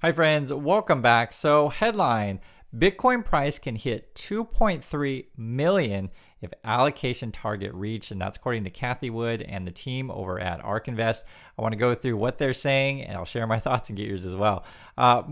Hi friends, welcome back. So headline, Bitcoin price can hit 2.3 million if allocation target reached, and that's according to Kathy Wood and the team over at ARK Invest. I want to go through what they're saying and I'll share my thoughts and get yours as well.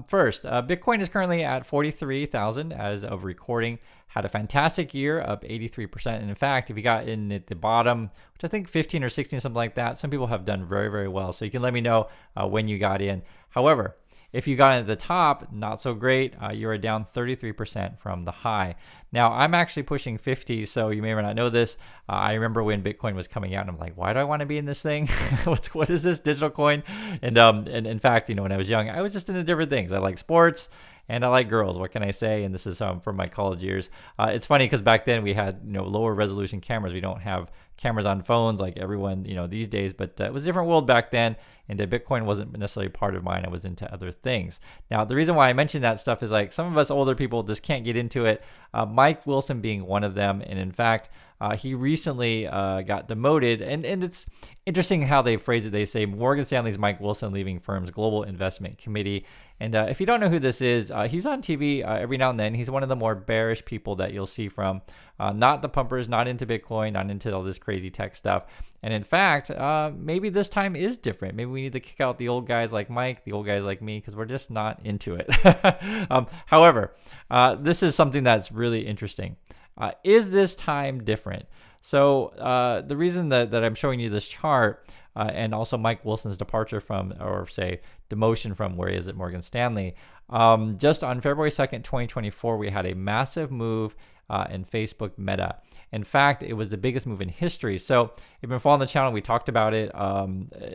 First, Bitcoin is currently at 43,000 as of recording. Had a fantastic year, up 83%. And in fact, if you got in at the bottom, which I think 15 or 16, something like that, some people have done very, very well. So you can let me know when you got in. However, if you got in at the top, not so great. You are down 33% from the high. Now, I'm actually pushing 50, so you may or may not know this. I remember when Bitcoin was coming out, and I'm like, why do I want to be in this thing? What is this digital coin? And in fact, when I was young, I was just into different things. I like sports. And I like girls. What can I say? And this is from my college years. It's funny because back then we had lower resolution cameras. We don't have cameras on phones like everyone these days. But it was a different world back then. And Bitcoin wasn't necessarily part of mine. I was into other things. Now the reason why I mentioned that stuff is like some of us older people just can't get into it. Mike Wilson being one of them. And in fact, he recently got demoted, and it's interesting how they phrase it. They say Morgan Stanley's Mike Wilson leaving firm's global investment committee. And if you don't know who this is, he's on TV every now and then. He's one of the more bearish people that you'll see from not the pumpers, not into Bitcoin, not into all this crazy tech stuff. And in fact, maybe this time is different. Maybe we need to kick out the old guys like Mike, the old guys like me, because we're just not into it. However, this is something that's really interesting. Is this time different? So the reason that I'm showing you this chart and also Mike Wilson's departure from, or say demotion from where he is at Morgan Stanley, just on February 2nd, 2024, we had a massive move in Facebook Meta. In fact, it was the biggest move in history. So if you've been following the channel, we talked about it.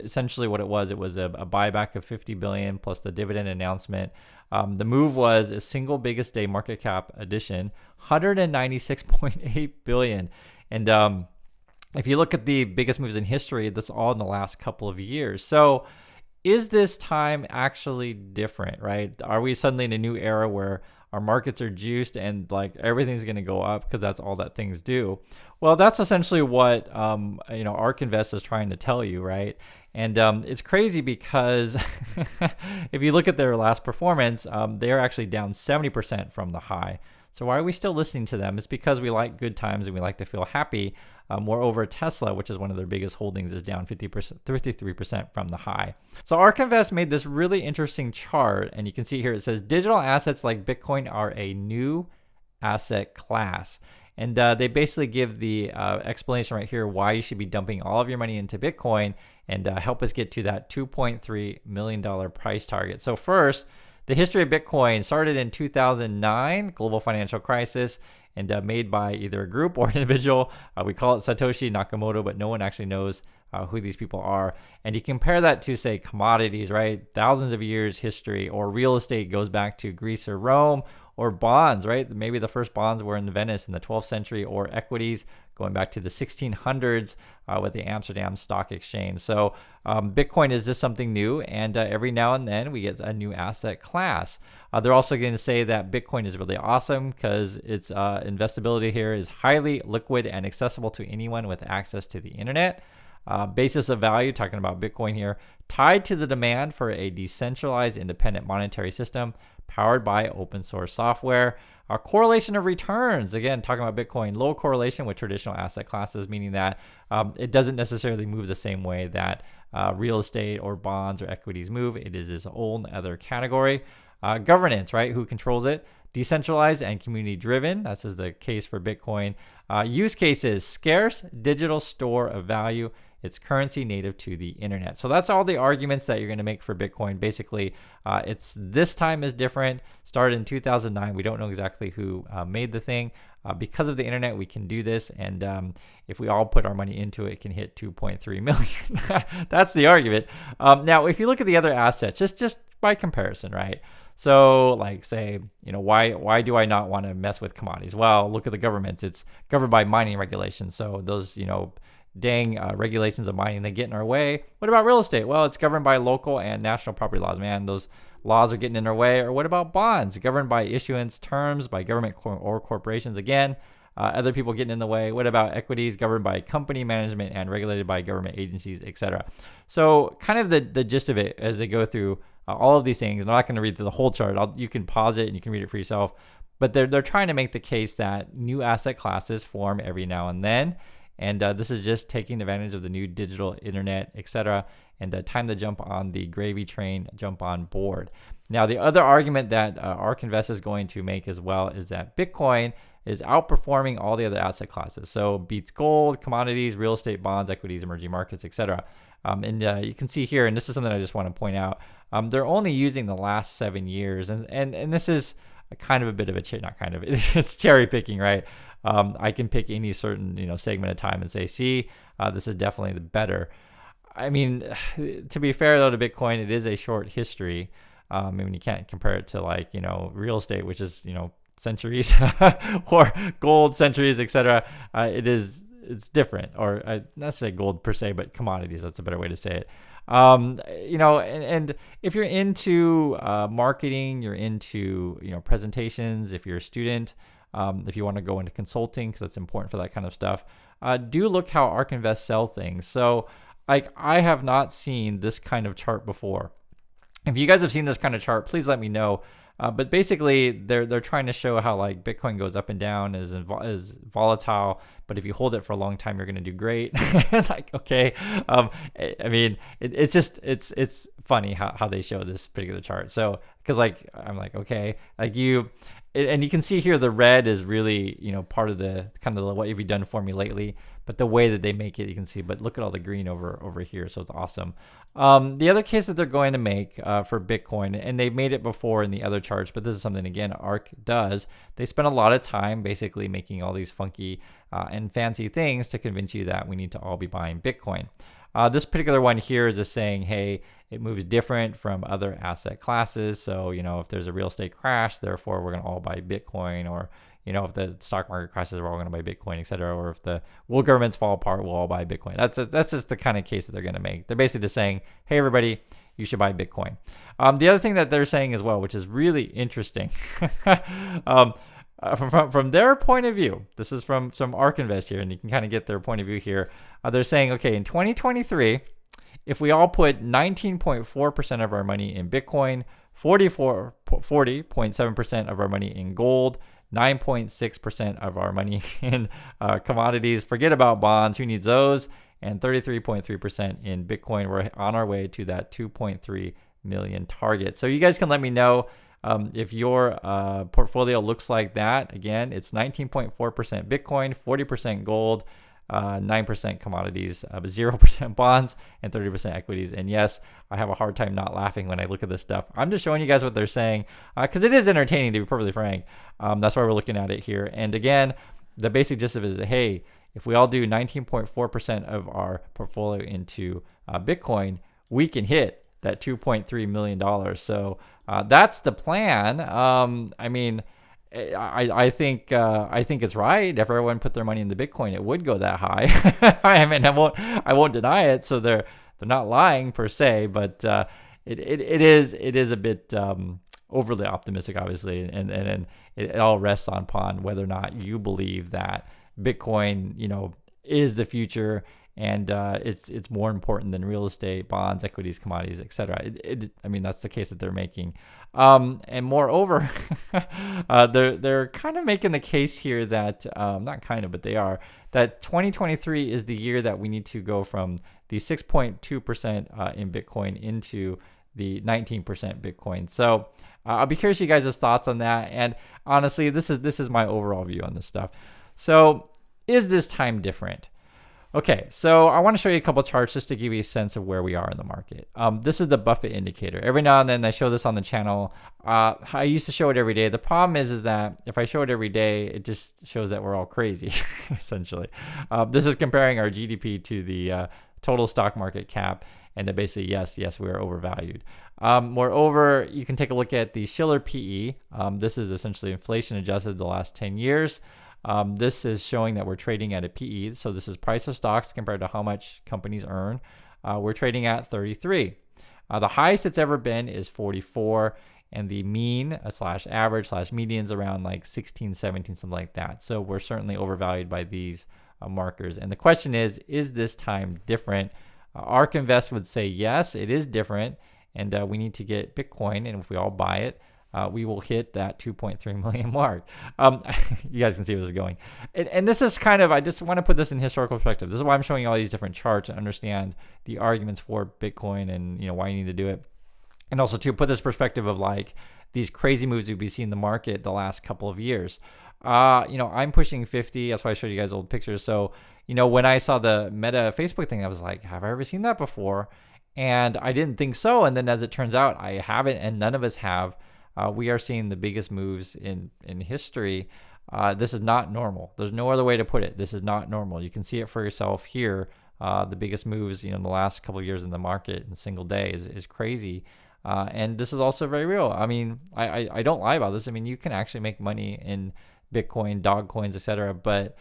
Essentially what it was a buyback of 50 billion plus the dividend announcement. The move was a single biggest day market cap addition, 196.8 billion. And if you look at the biggest moves in history, that's all in the last couple of years. So is this time actually different, right? Are we suddenly in a new era where our markets are juiced and like everything's going to go up because that's all that things do? Well, that's essentially what ARK Invest is trying to tell you, right? And it's crazy because if you look at their last performance, they're actually down 70% from the high. So why are we still listening to them? It's because we like good times and we like to feel happy. Moreover, Tesla, which is one of their biggest holdings, is down 53% from the high. So ARK Invest made this really interesting chart, and you can see here it says digital assets like Bitcoin are a new asset class. And they basically give the explanation right here why you should be dumping all of your money into Bitcoin and help us get to that $2.3 million price target. So first, the history of Bitcoin started in 2009, global financial crisis, and made by either a group or an individual. We call it Satoshi Nakamoto, but no one actually knows who these people are. And you compare that to, say, commodities, right? Thousands of years history, or real estate goes back to Greece or Rome, or bonds, right? Maybe the first bonds were in Venice in the 12th century, or equities going back to the 1600s with the Amsterdam Stock Exchange. So Bitcoin is just something new, and every now and then we get a new asset class. They're also going to say that Bitcoin is really awesome because its investability here is highly liquid and accessible to anyone with access to the internet. Basis of value, talking about Bitcoin here, tied to the demand for a decentralized independent monetary system powered by open source software. Correlation of returns, again, talking about Bitcoin, low correlation with traditional asset classes, meaning that it doesn't necessarily move the same way that real estate or bonds or equities move. It is its own other category. Governance, right? Who controls it? Decentralized and community driven. That's the case for Bitcoin. Use cases, scarce digital store of value. It's currency native to the internet. So that's all the arguments that you're going to make for Bitcoin. Basically, it's this time is different. Started in 2009. We don't know exactly who made the thing. Because of the internet, we can do this. And if we all put our money into it, it can hit 2.3 million. That's the argument. Now, if you look at the other assets, just by comparison, right? So like say, why do I not want to mess with commodities? Well, look at the governments. It's governed by mining regulations. So those, dang regulations of mining, they get in our way. What about real estate? Well, it's governed by local and national property laws. Man, those laws are getting in our way. Or what about bonds? Governed by issuance terms by government or corporations. Again, other people getting in the way. What about equities? Governed by company management and regulated by government agencies, etc. So kind of the gist of it as they go through all of these things. I'm not going to read through the whole chart. You can pause it and you can read it for yourself. But they're trying to make the case that new asset classes form every now and then. And this is just taking advantage of the new digital internet, etc. And time to jump on the gravy train, jump on board. Now, the other argument that ARK Invest is going to make as well is that Bitcoin is outperforming all the other asset classes. So beats gold, commodities, real estate, bonds, equities, emerging markets, etc. And you can see here, and this is something I just want to point out, they're only using the last 7 years. And this is kind of a bit of it's cherry picking, right? I can pick any certain segment of time and say, see, this is definitely the better. I mean, to be fair though to Bitcoin, it is a short history. I mean, you can't compare it to real estate, which is centuries, or gold centuries, etc. It's different, or not say gold per se, but commodities. That's a better way to say it. And if you're into marketing, you're into presentations. If you're a student, if you want to go into consulting, because that's important for that kind of stuff, do look how ARK Invest sell things. So, I have not seen this kind of chart before. If you guys have seen this kind of chart, please let me know. But basically, they're trying to show how Bitcoin goes up and down, is volatile. But if you hold it for a long time, you're going to do great. Okay. I mean, it's funny how they show this particular chart. So because I'm okay, and you can see here the red is really part of the kind of what have you done for me lately. But the way that they make it, you can see. But look at all the green over here, so it's awesome. The other case that they're going to make for Bitcoin, and they've made it before in the other charts, but this is something again ARK does. They spend a lot of time basically making all these funky and fancy things to convince you that we need to all be buying Bitcoin. This particular one here is just saying, hey, it moves different from other asset classes. So if there's a real estate crash, therefore we're going to all buy Bitcoin, or if the stock market crashes, we're all going to buy Bitcoin, etc. Or if the world governments fall apart, we'll all buy Bitcoin. That's just the kind of case that they're going to make. They're basically just saying, hey, everybody, you should buy Bitcoin. The other thing that they're saying as well, which is really interesting, from their point of view, this is from ARK Invest here, and you can kind of get their point of view here. They're saying, okay, in 2023, if we all put 19.4% of our money in Bitcoin, 40.7% of our money in gold, 9.6% of our money in commodities, forget about bonds, who needs those, and 33.3% in Bitcoin, we're on our way to that 2.3 million target. So you guys can let me know if your portfolio looks like that. Again, it's 19.4% Bitcoin, 40% gold, 9% commodities, 0% bonds, and 30% equities. And yes, I have a hard time not laughing when I look at this stuff. I'm just showing you guys what they're saying because it is entertaining, to be perfectly frank. That's why we're looking at it here. And again, the basic gist of it is, hey, if we all do 19.4% of our portfolio into Bitcoin, we can hit that $2.3 million. So that's the plan. I mean, I think it's right. If everyone put their money into Bitcoin, it would go that high. I mean, I won't deny it. So they're not lying per se, but it is a bit overly optimistic, obviously, and it all rests upon whether or not you believe that Bitcoin, is the future. And it's more important than real estate, bonds, equities, commodities, etc. I mean, that's the case that they're making. And moreover, they're kind of making the case here that not kind of, but they are, that 2023 is the year that we need to go from the 6.2% in Bitcoin into the 19% Bitcoin. So I'll be curious you guys' thoughts on that. And honestly, this is my overall view on this stuff. So is this time different? Okay, so I want to show you a couple of charts just to give you a sense of where we are in the market. This is the Buffett indicator. Every now and then I show this on the channel. I used to show it every day. The problem is that if I show it every day, it just shows that we're all crazy, essentially. This is comparing our GDP to the total stock market cap, and basically, yes, we are overvalued. Moreover, you can take a look at the Shiller PE. This is essentially inflation adjusted the last 10 years. This is showing that we're trading at a PE. So this is price of stocks compared to how much companies earn. We're trading at 33. The highest it's ever been is 44, and the mean slash average slash median is around like 16, 17, something like that. So we're certainly overvalued by these markers. And the question is this time different? ARK Invest would say yes, it is different. and we need to get Bitcoin, and if we all buy it, we will hit that 2.3 million mark. You guys can see where this is going. And this is kind of, I just want to put this in historical perspective. This is why I'm showing you all these different charts and understand the arguments for Bitcoin and why you need to do it. And also to put this perspective of like these crazy moves we've seen in the market the last couple of years. I'm pushing 50. That's why I showed you guys old pictures. So, when I saw the Meta Facebook thing, I was like, have I ever seen that before? And I didn't think so. And then as it turns out, I haven't, and none of us have. We are seeing the biggest moves in history. This is not normal. There's no other way to put it. This is not normal. You can see it for yourself here. The biggest moves, in the last couple of years in the market in a single day is crazy. And this is also very real. I mean, I don't lie about this. I mean, you can actually make money in Bitcoin, dog coins, etc. But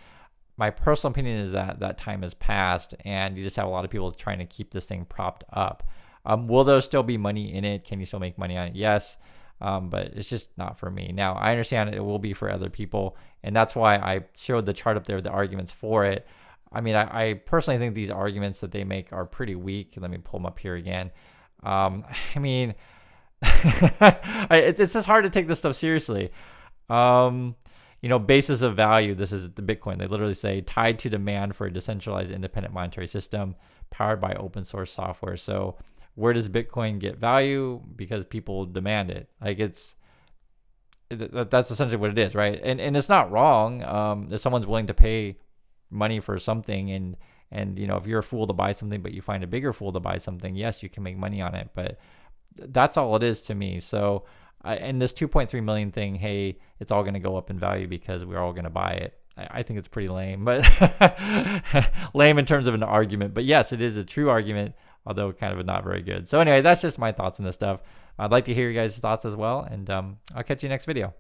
my personal opinion is that time has passed, and you just have a lot of people trying to keep this thing propped up. Will there still be money in it? Can you still make money on it? Yes. But it's just not for me. Now, I understand it will be for other people, and that's why I showed the chart up there, the arguments for it. I mean, I personally think these arguments that they make are pretty weak. Let me pull them up here again. I mean, it's just hard to take this stuff seriously. Basis of value, this is the Bitcoin. They literally say tied to demand for a decentralized independent monetary system powered by open source software. So where does Bitcoin get value? Because people demand it. Like that's essentially what it is, right? And it's not wrong. If someone's willing to pay money for something, and if you're a fool to buy something, but you find a bigger fool to buy something, yes, you can make money on it. But that's all it is to me. So, and this 2.3 million thing, hey, it's all going to go up in value because we're all going to buy it. I think it's pretty lame, but lame in terms of an argument. But yes, it is a true argument, although kind of not very good. So anyway, that's just my thoughts on this stuff. I'd like to hear you guys' thoughts as well, and I'll catch you next video.